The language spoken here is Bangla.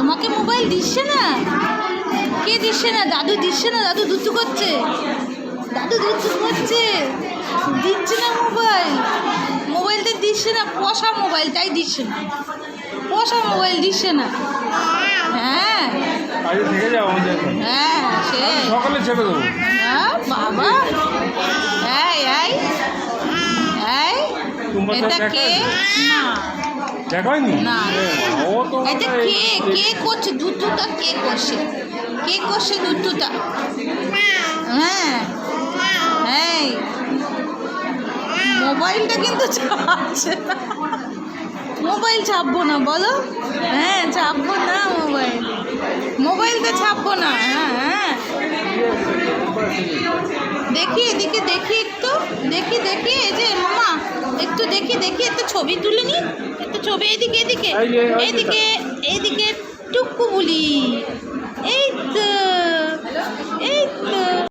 আমাকে মোবাইল দিচ্ছে না? কে দিচ্ছে না? দাদু দিচ্ছে না? দাদু দুষ্টু করছে, দাদু দুষ্টু করছে, দিচ্ছে না মোবাইল। মোবাইলটা দিচ্ছে না, পোষা মোবাইল তাই দিচ্ছে না, পোষা মোবাইল দিচ্ছে না। হ্যাঁ হ্যাঁ সে সকালে ছেড়ে দেবো। হ্যাঁ বাবা, এই এই এই এটা কে? না দেখায়নি না ও তো এটা কে? কে করছে দুধটা? কে করছে? কে করছে দুধটা? হ্যাঁ এই মোবাইলটা কিন্তু ছাড়ছে না। মোবাইল ছাপবো না বলো? হ্যাঁ ছাপবো না মোবাইল, মোবাইলটা ছাপবো না। হ্যাঁ হ্যাঁ দেখি এদিকে, দেখি একটু, দেখি দেখি এই যে মামা একটু দেখি, দেখি একটু ছবি তুলে নি, একটু ছবি। এদিকে এদিকে এদিকে এদিকে টুকু বলি